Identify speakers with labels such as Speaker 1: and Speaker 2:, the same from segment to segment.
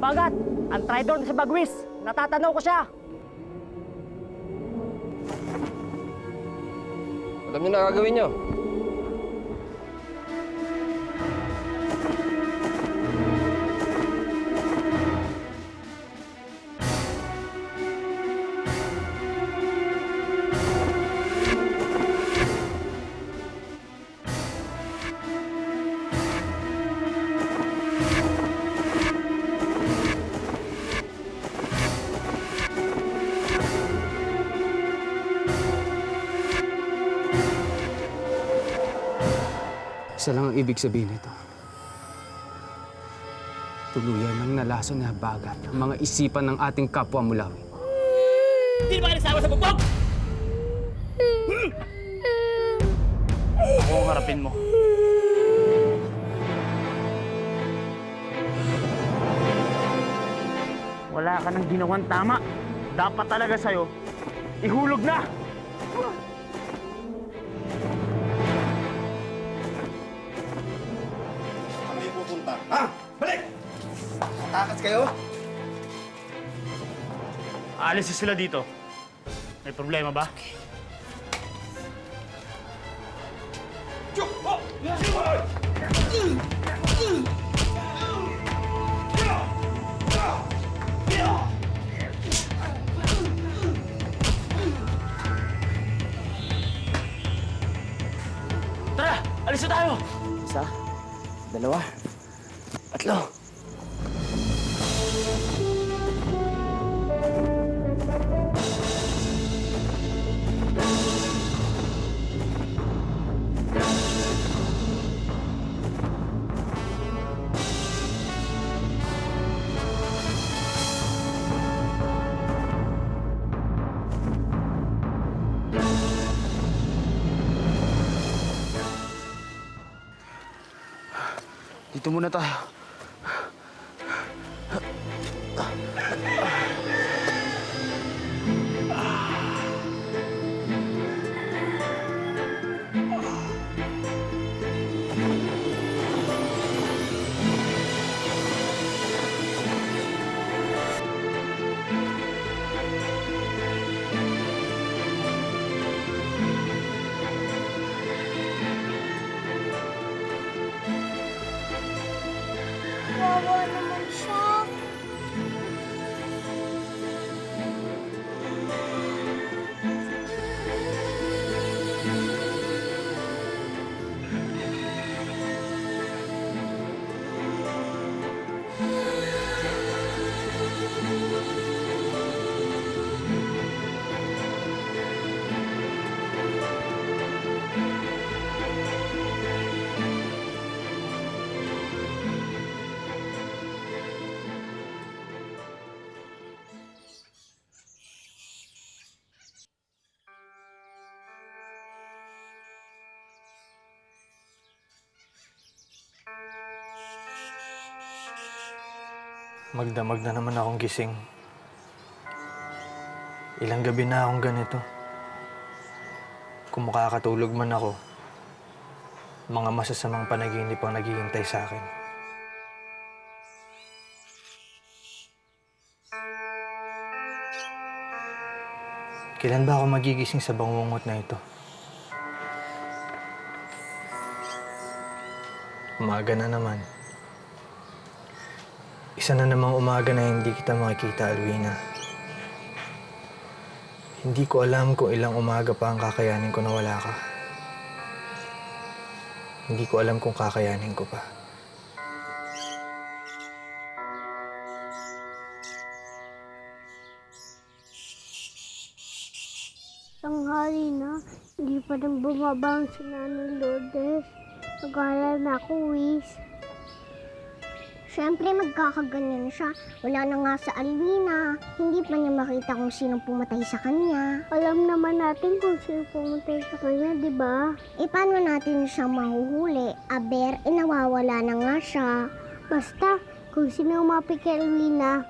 Speaker 1: Bagat, ang traidor na si Bagwis. Natatanaw ko siya.
Speaker 2: Alam niyo na gagawin niyo.
Speaker 3: Isa lang ang ibig sabihin nito. Tuluyan ng nalason na Bagat ang mga isipan ng ating kapwa Mulawi.
Speaker 1: Hindi ba nagsama sa bubog? Ako ang harapin mo. Wala ka nang ginawang tama. Dapat talaga sa'yo, ihulog na!
Speaker 4: Kami pupunta. Ha? Balik! Tatakas kayo?
Speaker 5: Aalis sila dito. May problema ba?
Speaker 1: Tara! Alis na tayo! Isa, dalawa, tatlo.
Speaker 3: Dito muna tayo.
Speaker 6: Wawa naman siya.
Speaker 7: Magdamag na naman akong gising. Ilang gabi na akong ganito. Kung makakatulog man ako, mga masasamang panaginip ang naghihintay sa akin. Kailan ba ako magigising sa bangungot na ito? Umaga na naman. Isa na namang umaga na hindi kita makikita, Alwina. Hindi ko alam kung ilang umaga pa ang kakayanin ko na wala ka. Hindi ko alam kung kakayanin ko pa.
Speaker 6: Tanghali na, hindi pa rin bumabang si Nanay Lourdes. Nag-aalala na ako, Wiz. Siyempre, magkakaganyan siya. Wala na nga sa Alwina. Hindi pa niya makita kung sino pumatay sa kanya. Alam naman natin kung sino pumatay sa kanya, di ba? E, paano natin siya mahuhuli? Aber, nawawala na nga siya. Basta, kung sino umapit kay Alwina,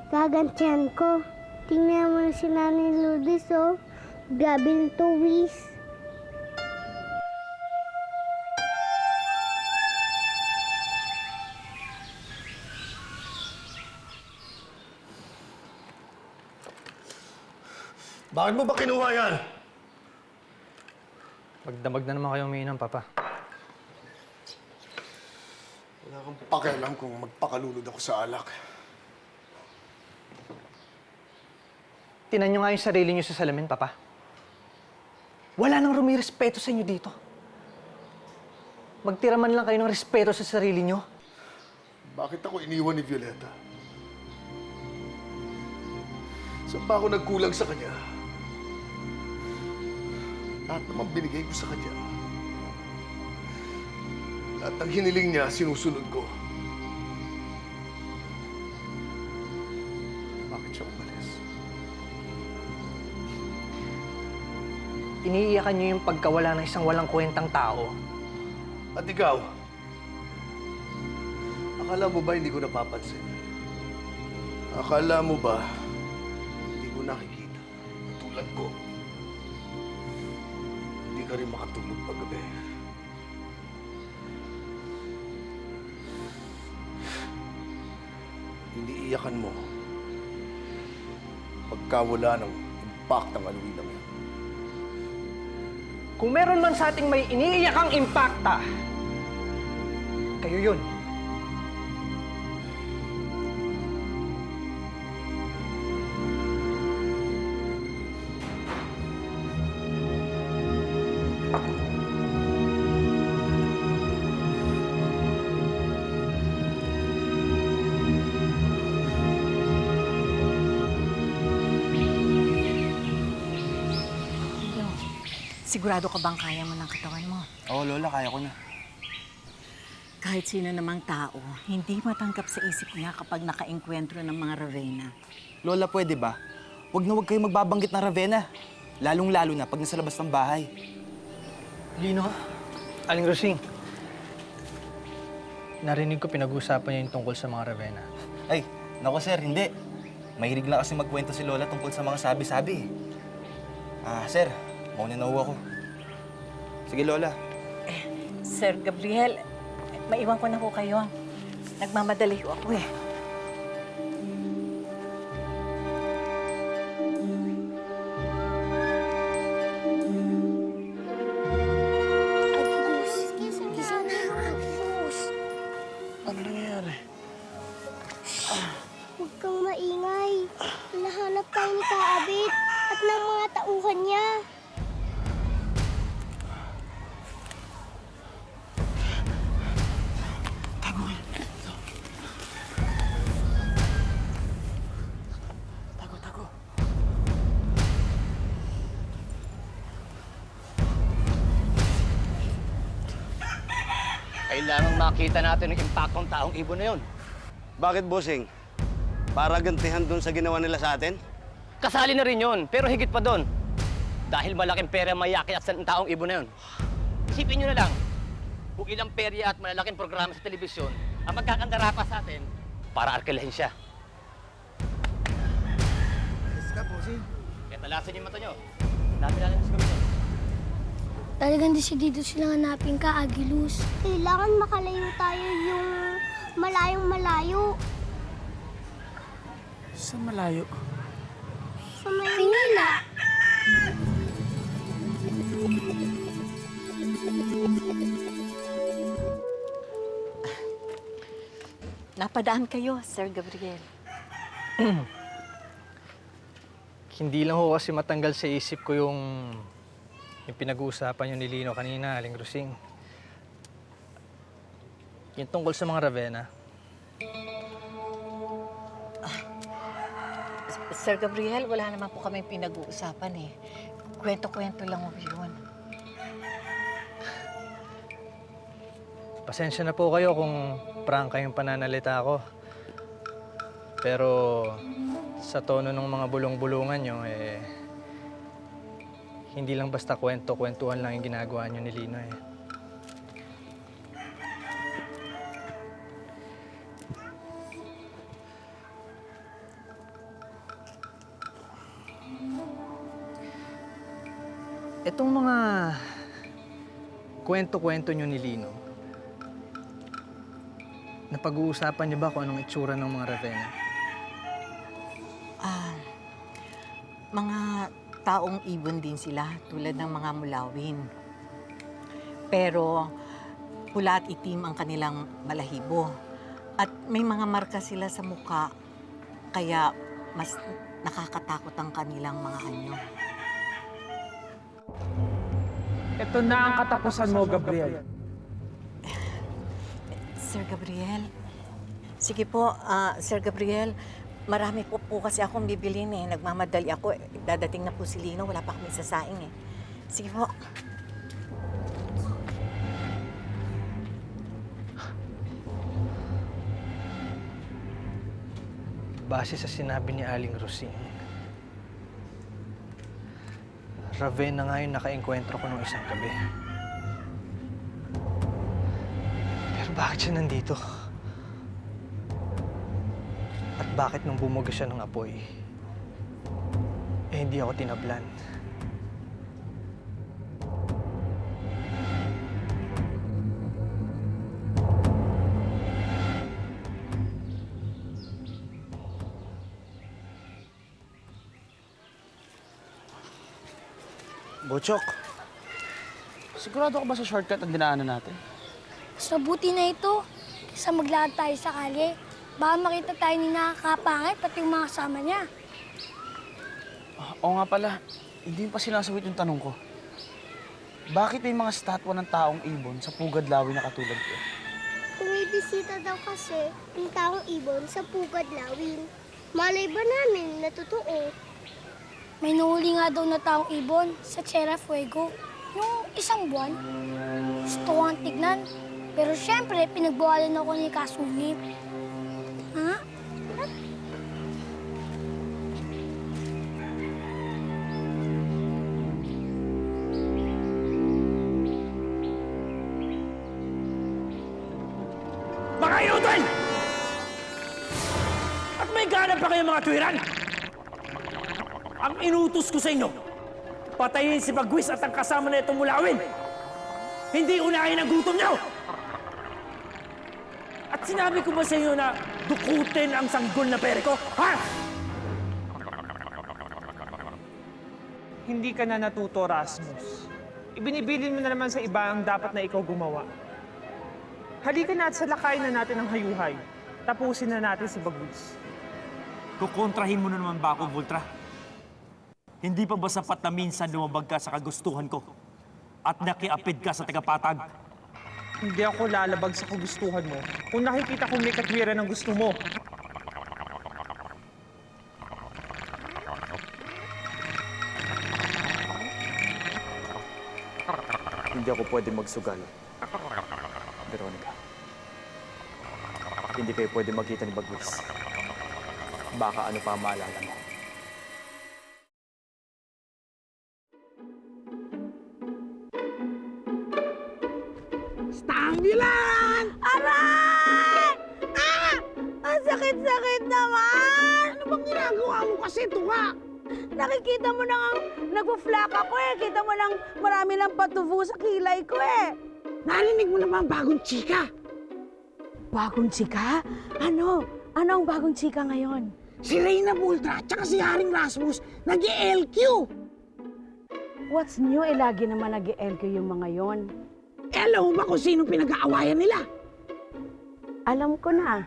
Speaker 6: gagantihan ko. Tingnan mo na si Nanay Lourdes, oh. Grabe nito, Wiz.
Speaker 4: Bakit mo ba kinuha yan?
Speaker 7: Magdamag na naman kayo umiinom, Papa.
Speaker 4: Wala kang pakialam kung magpakalulod ako sa alak.
Speaker 7: Tinan nyo nga yung sarili nyo sa salamin, Papa. Wala nang rumirespeto sa inyo dito. Magtira man lang kayo ng respeto sa sarili nyo.
Speaker 4: Bakit ako iniwan ni Violeta? Saan pa ako nagkulang sa kanya? Lahat naman binigay ko sa kanya. Lahat ng hiniling niya, sinusunod ko. Bakit siya umalis?
Speaker 7: Iniiyakan nyo yung pagkawala ng isang walang kwentang tao.
Speaker 4: At ikaw, akala mo ba hindi ko napapansin? Akala mo ba hindi ko nakikita? Tulad ko. Hindi ka rin makatulog paggabi. Iniiyakan mo pagkawala ng impact ng Halloween namin.
Speaker 7: Kung meron man sa ating may iniiyakang impacta, kayo yun.
Speaker 2: Sigurado ka bang kaya mo ng katawan mo?
Speaker 1: Oo, Lola, kaya ko na.
Speaker 2: Kahit sino namang tao, hindi matanggap sa isip niya kapag naka-enkwentro ng mga Ravenna.
Speaker 1: Lola, pwede ba? Huwag na huwag kayong magbabanggit ng Ravenna. Lalong-lalo na pag nasa labas ng bahay.
Speaker 7: Lino, Aling Rosing. Narinig ko pinag-uusapan niya yung tungkol sa mga Ravenna.
Speaker 8: Ay, nako sir, hindi. Mahilig lang kasi magkwento si Lola tungkol sa mga sabi-sabi. Sir, mauna na ho ako. Sige, Lola.
Speaker 2: Sir Gabriel, maiwan ko na po kayo. Nagmamadali ko ako eh.
Speaker 4: Ano nangyayari?
Speaker 6: Huwag kang maingay. Hinahanap tayo ni Kaabit at ng mga tauhan niya.
Speaker 9: Kailangan makita natin ang impact ng taong ibon na yun.
Speaker 10: Bakit, bossing? Para gantihan doon sa ginawa nila sa atin?
Speaker 9: Kasali na rin yun, pero higit pa doon. Dahil malaking pera mayakyat sa taong ibon na yun. Isipin nyo na lang, kung ilang perya at malalaking programa sa telebisyon ang magkakandara pa sa atin para arkelahin siya.
Speaker 4: Yes ka, bossing.
Speaker 9: Kaya talasan yung mata nyo. Dami natin sa gawin.
Speaker 6: Talagang desidido silang hanapin ka, Agilus. Kailangan makalayo tayo yung malayong malayo.
Speaker 1: Sa malayo.
Speaker 6: Sa Maynila.
Speaker 2: Napadaan kayo, Sir Gabriel.
Speaker 7: Hindi lang ho kasi matanggal sa isip ko yung pinag-uusapan yun ni Lino kanina, Aling Rosing. Yung tungkol sa mga Ravenna.
Speaker 2: Sir Gabriel, wala naman po kami pinag-uusapan eh. Kwento-kwento lang ho yun.
Speaker 7: Pasensya na po kayo kung prangka yung pananalita ko. Pero sa tono ng mga bulong-bulungan nyo, hindi lang basta kwento-kwentuhan lang yung ginagawa nyo ni Lino eh. Itong mga kwento-kwento nyo ni Lino, napag-uusapan niyo ba kung anong itsura ng mga Ravenna?
Speaker 2: Mga taong ibon din sila tulad ng mga mulawin. Pero pula at itim ang kanilang balahibo. At may mga marka sila sa mukha, kaya mas nakakatakot ang kanilang mga anyo.
Speaker 3: Ito na ang katapusan mo, Gabriel.
Speaker 2: Sir Gabriel? Sige po, Sir Gabriel, marami po kasi akong bibilin eh. Nagmamadali ako. Dadating na po si Lino, wala pa kami sasaing eh. Sige po.
Speaker 7: Base sa sinabi ni Aling Rosing, Ravenna nga yung naka-engkwentro ko nung isang gabi. Pero bakit siya nandito? At bakit nung bumuga siya ng apoy, hindi ako tinablan?
Speaker 1: Bochok, sigurado ka ba sa shortcut ang dinaanan natin?
Speaker 11: Mas mabuti na ito kaysa maglakad tayo sa kalye. Baka makita tayo ni nakakapangit pati yung mga kasama niya.
Speaker 1: Oo nga pala, hindi pa sinasagot yung tanong ko. Bakit may mga statwa ng taong ibon sa Pugad Lawi na katulad ko?
Speaker 6: Kung may bisita daw kasi yung taong ibon sa Pugad Lawin. Malay ba namin na totoo?
Speaker 11: May nahuli nga daw na taong ibon sa Tierra Fuego. Yung isang buwan. Gusto ko ang tignan. Pero syempre, pinagbawalan ako ni Kasungit. Ha?
Speaker 9: Mga yuton! At may ganap pa kayong mga tuwiran? Ang inutos ko sa inyo, patayin si Bagwis at ang kasama na itong mulawin. Hindi unahin ang gutom niyo! At sinabi ko ba sa inyo na dukutin ang sanggol na pere ko? Ha?
Speaker 3: Hindi ka na natuto, Rasmus. Ibinibilin mo na naman sa iba ang dapat na ikaw gumawa. Halika na at salakayin na natin ang hayuhay. Tapusin na natin si Bagwis.
Speaker 5: Kukontrahin mo na naman ba ako, Voltra? Hindi pa ba sapat na minsan lumabag ka sa kagustuhan ko? At nakiapid ka sa tagapatag?
Speaker 3: Hindi ako lalabag sa kagustuhan mo kung nakikita kong may katwiran ng gusto mo.
Speaker 1: Hindi ako pwede magsugal. Veronica. Hindi kayo pwede magkita ni Bagwis. Baka ano pa ang maalala mo.
Speaker 2: Stangulan! Aray! Ah! Ang sakit-sakit naman! Ano bang ginagawa mo kasi, Tuka? Nakikita mo na nga, nagpo-flak ako eh. Kita mo nang marami ng patuvo sa kilay ko eh. Narinig mo naman bagong chika? Bagong chika? Ano? Ano ang bagong chika ngayon?
Speaker 12: Si Reyna Bultra at si Haring Rasmus nag-LQ.
Speaker 2: What's new? Eh, lagi naman nag-LQ yung mga yon.
Speaker 12: Alam mo ba kung sino pinag-aawayan nila?
Speaker 2: Alam ko na.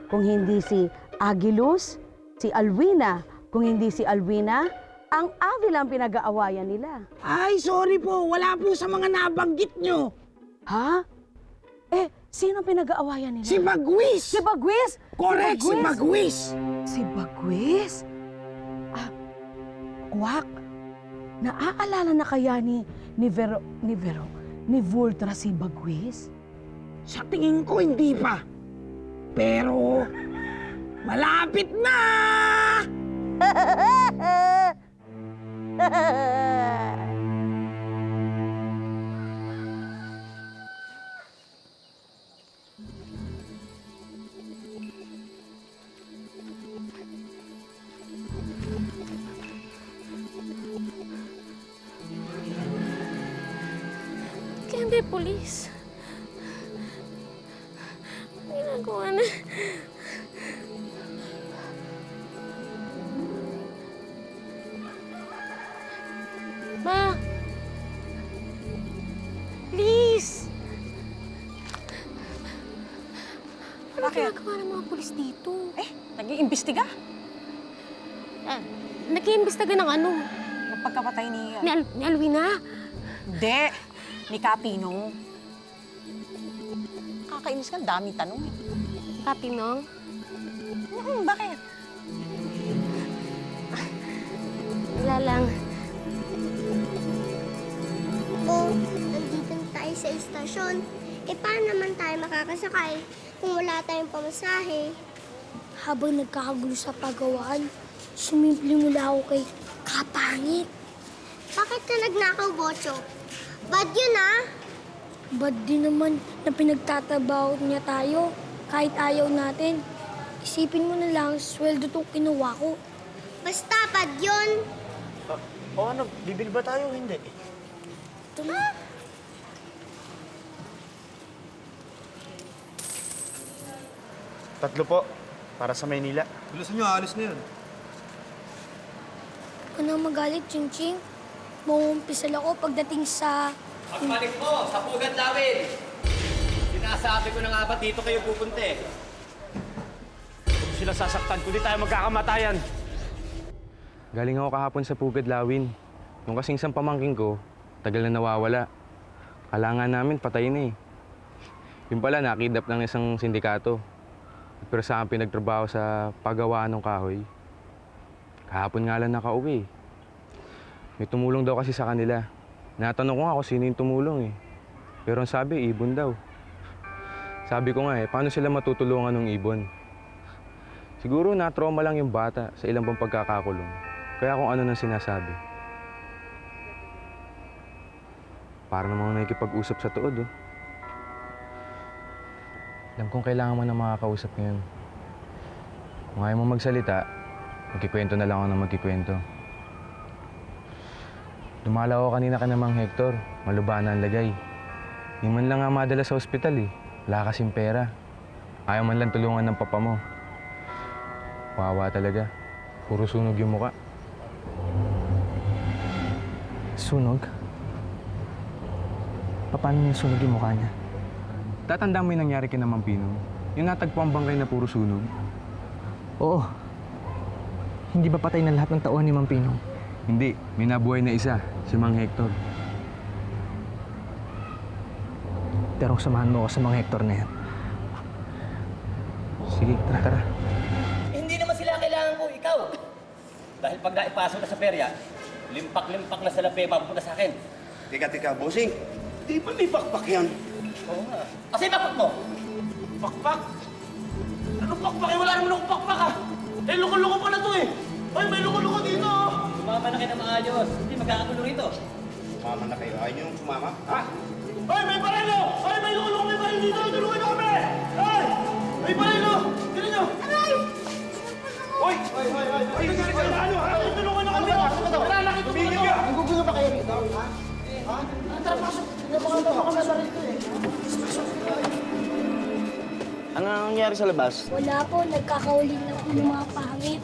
Speaker 2: Kung hindi si Agilus, si Alwina. Kung hindi si Alwina, ang Avila ang pinag-aawayan nila.
Speaker 12: Ay, sorry po. Wala po sa mga nabanggit nyo.
Speaker 2: Ha? Eh, sino pinag-aawayan nila?
Speaker 12: Si Bagwis!
Speaker 2: Si Bagwis?
Speaker 12: Correct, si Bagwis!
Speaker 2: Si Bagwis? Ah, Kwak, naaalala na kaya ni Voltra si Bagwis?
Speaker 12: Sa tingin ko, hindi pa. Pero, malapit na!
Speaker 11: Hindi, polis. Ang ginagawa na.
Speaker 2: Bakit?
Speaker 13: ginagawa ng mga pulis dito?
Speaker 2: Nag-iimbestiga?
Speaker 13: Nag-iimbestiga ng ano?
Speaker 2: Yung pagkapatay ni...
Speaker 13: Ni Alwina.
Speaker 2: Hindi. Ni Kapinong. Kakainis ka, daming tanong eh.
Speaker 13: Kapinong?
Speaker 2: Bakit?
Speaker 13: Wala lang.
Speaker 6: Oh, nandito na tayo sa istasyon. Paano naman tayo makakasakay kung wala tayong pamasahe?
Speaker 11: Habang nagkakagulo sa pagawaan, sumimple mula ako kay Kapangit.
Speaker 6: Bakit ka nagnakaw, Bocho? Bad yun, ah!
Speaker 11: Bad din naman na pinagtatabaho niya tayo kahit ayaw natin. Isipin mo na lang, sweldo itong kinuha ko.
Speaker 6: Basta bad yun.
Speaker 1: O ano, bibili ba tayo o hindi?
Speaker 11: Ito na.
Speaker 1: Tatlo po, para sa Maynila.
Speaker 8: Bilisan nyo, alis na yun.
Speaker 11: Huwag ka nang magalit, Ching-Ching. Mauumpisal ako pagdating sa...
Speaker 9: Pagbalik mo sa Pugad Lawin. Sinasabi ko na nga ba dito kayo pupunta eh.
Speaker 5: Kung sila sasaktan, kundi tayo magkakamatayan.
Speaker 14: Galing ako kahapon sa Pugad Lawin. Nung kasing isang pamangking ko, tagal na nawawala. Kailangan namin patay na eh. Yung pala, nakidnap ng isang sindikato. Pero sa akin pinagtrabaho sa paggawaan ng kahoy. Kahapon nga lang nakauwi. May tumulong daw kasi sa kanila. Natanong ko nga kung sino yung tumulong eh. Pero ang sabi, ibon daw. Sabi ko nga paano sila matutulungan ng ibon? Siguro na-trauma lang yung bata sa ilang pang pagkakakulong. Kaya kung ano nang sinasabi. Para namang nakikipag-usap sa tuod, oh. Alam kong kailangan mo na makakausap ngayon. Kung ayaw mo magsalita, magkikwento na lang ako ng magkikwento. Dumala ako kanina ka namang Hector, malubana ang lagay. Di man lang nga madala sa ospital eh. Wala kasing pera. Ayaw man lang tulungan ng papa mo. Wawa talaga. Puro sunog yung muka.
Speaker 7: Sunog? Paano niya sunog yung mukha niya?
Speaker 14: Tatandaan mo yung nangyari kay Mang Pino? Yung natagpo ang bangkay na puro sunog?
Speaker 7: Oo. Hindi ba patay na lahat ng tauhan ni Mang Pinong?
Speaker 14: Hindi. May nabuhay na isa, si Mang Hector.
Speaker 7: Pero samahan mo ako sa mga Hector na yan.
Speaker 14: Sige, tara.
Speaker 9: Hindi naman sila kailangan ko, ikaw. Dahil pag naipasok na sa perya, limpak-limpak na sila papunta sa akin.
Speaker 10: Teka, bossing. Di ba may bakbak yan?
Speaker 9: Oo nga. Kasi bakit mo?
Speaker 5: Pakpak? Anong pakpak? Wala naman akong pakpak ah! Loko-loko pa na to eh! Ay, may loko-loko dito oh!
Speaker 9: Sumama na kayo na maayos. Hindi magkakagulo rito.
Speaker 10: Sumama na kayo. Ayaw nyo yung sumama?
Speaker 5: Ha? Ay, may barilo! Ay, may loko-loko! May barilo dito! Tulungan nyo kami! Ay! May barilo! Tignan nyo! Aray! Uy! Ay, nangyari sa ano? Tulungan nyo kami! Wala, nakitulungan nyo!
Speaker 12: Nagugulo ba kayo rito? Ha? Ha? Tara, pasok. Napakalaban sa rito eh.
Speaker 1: Ano nangyari sa labas?
Speaker 11: Wala po, nagkakauli na po ng mga pangit.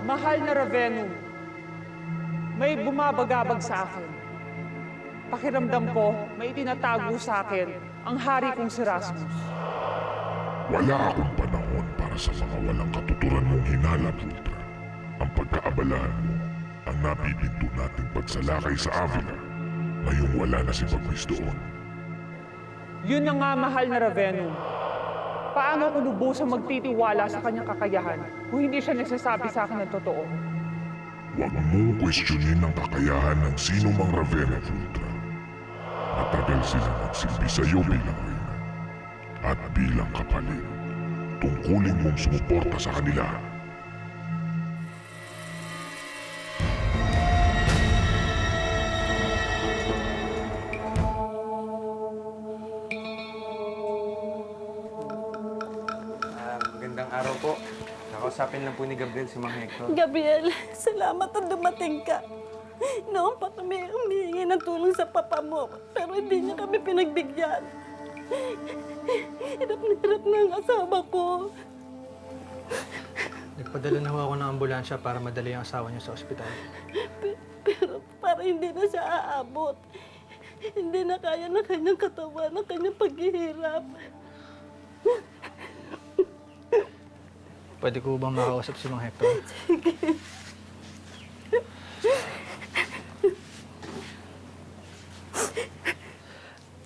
Speaker 3: Mahal na Ravenu, may bumabagabag sa akin. Pakiramdam ko, may itinatago sa akin ang hari kong si Rasmus.
Speaker 15: Wala akong panahon para sa mga walang katuturan mong hinala, Ultra. Ang pagkaabalahan mo ang napipinto nating pagsalakay sa Avila. Ngayong wala na si Bagwis doon.
Speaker 3: Yun na nga, mahal na Ravenu. Paano ko lubusang magtitiwala sa kanyang kakayahan kung hindi siya nagsasabi sa akin ng totoo?
Speaker 15: Huwag mong questionin ang kakayahan ng sino mang Ravenna, Ultra. Matagal sila nagsilbi sa'yo bilang reyna. At bilang kapalit, tungkulin mong sumuporta sa kanila.
Speaker 14: Magandang araw po. Nakausapin lang po ni Gabriel si Mang Hector.
Speaker 2: Gabriel, salamat na dumating ka. Noon pa kami humihingi ng tulong sa papa mo, pero hindi niya kami pinagbigyan. Hirap na ang asawa ko.
Speaker 7: Nagpadala na ho ako ng ambulansya para madali ang asawa niyo sa ospital.
Speaker 2: Pero para hindi na siya aabot. Hindi na kaya ng kanyang katawan, ng kanyang paghihirap.
Speaker 7: Pwede ko bang makausap si Mang Hector?
Speaker 2: Sige.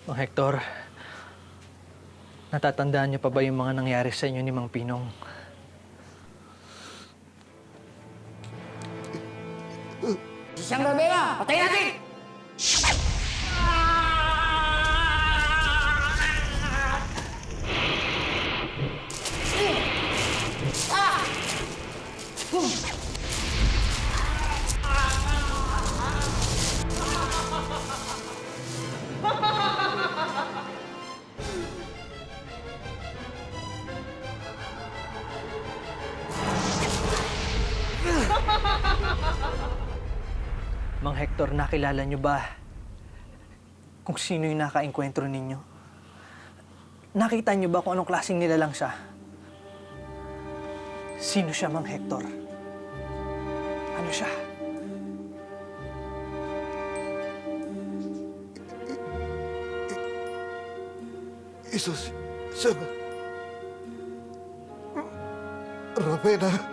Speaker 7: Mang Hector, natatandaan niyo pa ba yung mga nangyari sa inyo ni Mang Pinong?
Speaker 12: Siyang Ravena! Patayin natin!
Speaker 7: Mang Hector, nakilala niyo ba kung sino yung nakaengkwentro ninyo? Nakita niyo ba kung anong klaseng nilalang siya? Sino siya, Mang Hector? Ano siya?
Speaker 4: Isa siya. Ravena.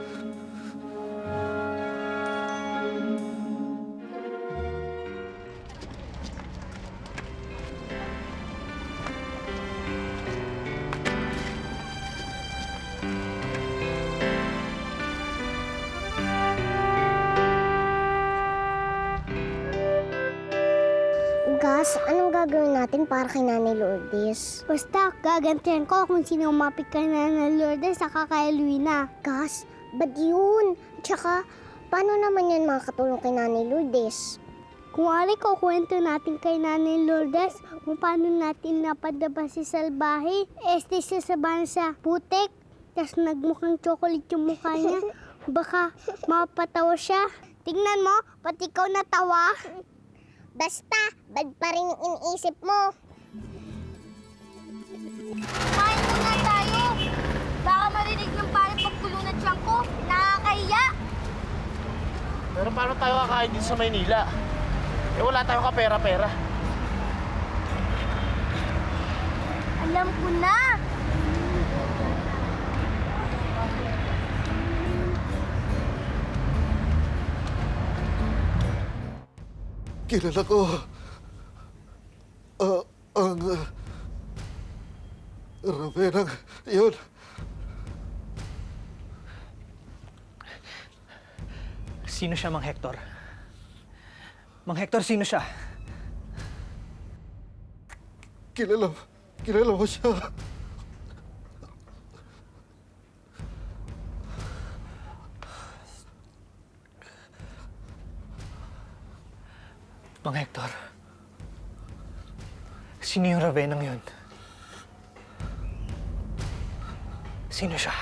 Speaker 6: Gus, anong gagawin natin para kay Nanay Lourdes? Basta, gagantihan ko kung sino umapit kay Nanay Lourdes saka kay Luina. Gus, ba't yun? Tsaka, paano naman yan makakatulong kay Nanay Lourdes? Kung ari ko kwento natin kay Nanay Lourdes kung paano natin napadaba si Salbahe, siya sa bansa putik, tas nagmukhang chocolate yung mukha niya, baka mapatawa siya. Tingnan mo, pati ikaw natawa. Basta, bad pa rin yung iniisip mo.
Speaker 11: Kumain muna tayo. Baka marinig ng pare pagtulo ng tiyan ko. Nakakahiya.
Speaker 1: Pero paano tayo kakain dito sa Maynila? Eh wala tayong kapera-pera.
Speaker 11: Alam ko na.
Speaker 4: Kilala ko ang Ravena yun.
Speaker 7: Sino siya, Mang Hector? Mang Hector, sino siya?
Speaker 4: Kilala mo siya.
Speaker 7: Mang Hector, sino yung Ravenang yun? Sino siya?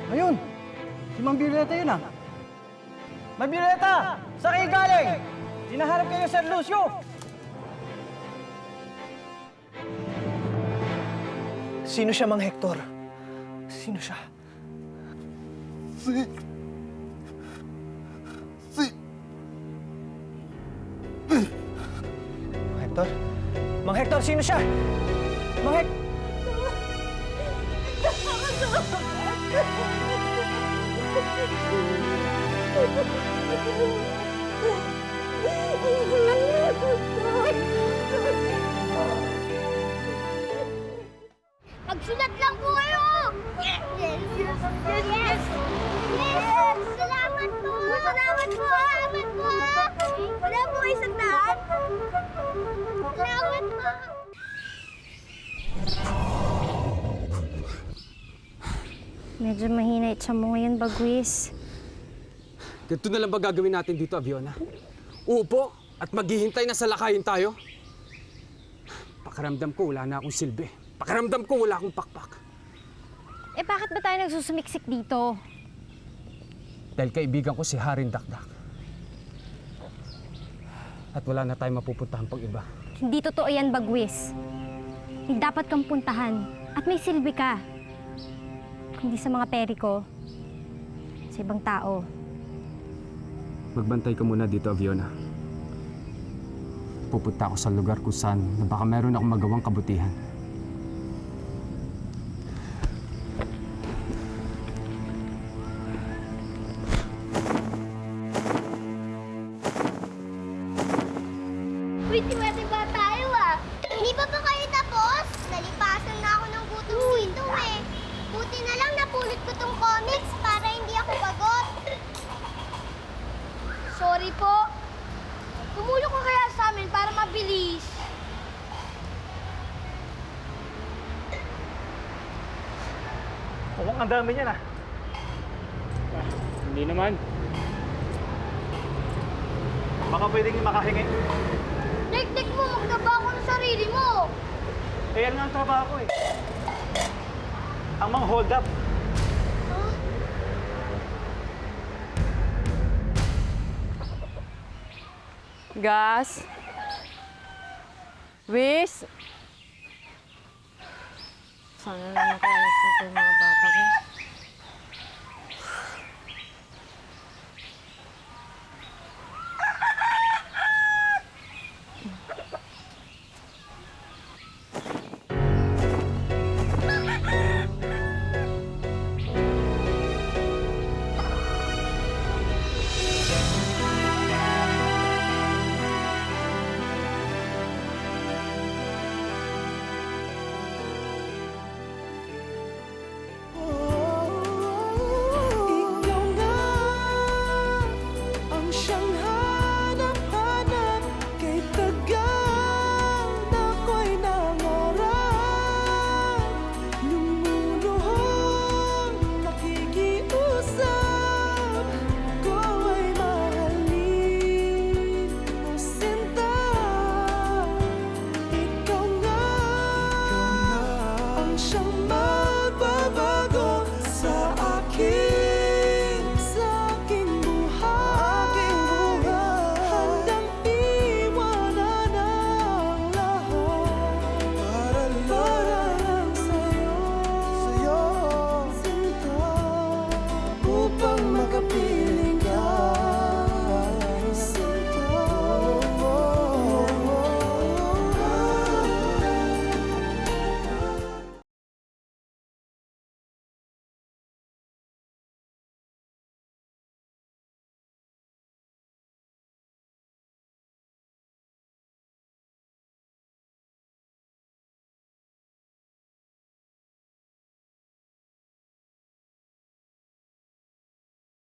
Speaker 12: Ayun! Si Mang Violeta yun ah! Mang Violeta! Saan kayo galing? Hinahanap kayo, Sir Lucio!
Speaker 7: Sino siya, Mang Hector? Sino siya?
Speaker 4: Si...
Speaker 7: Mang Hector? Mang Hector, sino siya? Mang Hector!
Speaker 11: Magsulat lang po kayo! Yes! Yes! Yes! Yes! Salamat po! Salamat po! Salamat po! Wala po kayo sa daan? Salamat po!
Speaker 16: Medyo mahina itsa mo ngayon, Bagwis.
Speaker 17: Ganito na lang ba gagawin natin dito, Abiona? Uupo at maghihintay na sa lakayin tayo? Pakiramdam ko wala na akong silbi. Pakiramdam ko wala akong pakpak.
Speaker 16: Eh bakit ba tayo nagsusumiksik dito?
Speaker 17: Dahil kaibigan ko si Haring Dakdak. At wala na tayong mapupuntahan pang iba.
Speaker 16: Hindi totoo yan, Bagwis. Hindi dapat kang puntahan. At may silbi ka. Kundi sa mga peri ko, sa ibang tao.
Speaker 17: Magbantay ka muna dito, Aviona. Pupunta ako sa lugar kung saan na baka meron akong magawang kabutihan.
Speaker 6: Pwede ba tayo Hindi pa ba kayo tapos? Nalipasan na ako ng gutom dito Buti na lang napulot ko tong comics para hindi ako bagot.
Speaker 11: Sorry po. Tumulong ko kaya sa amin para mabilis.
Speaker 5: Mukhang ang dami niyan hindi naman. Baka pwedeng makahingi.
Speaker 11: Tek mo, magtrabaho ng sarili mo.
Speaker 5: Kaya nga ang trabaho ko Ang mga hold up.
Speaker 2: Gas. Wis. Sana naman kaya nagpunta yung mga bata ko.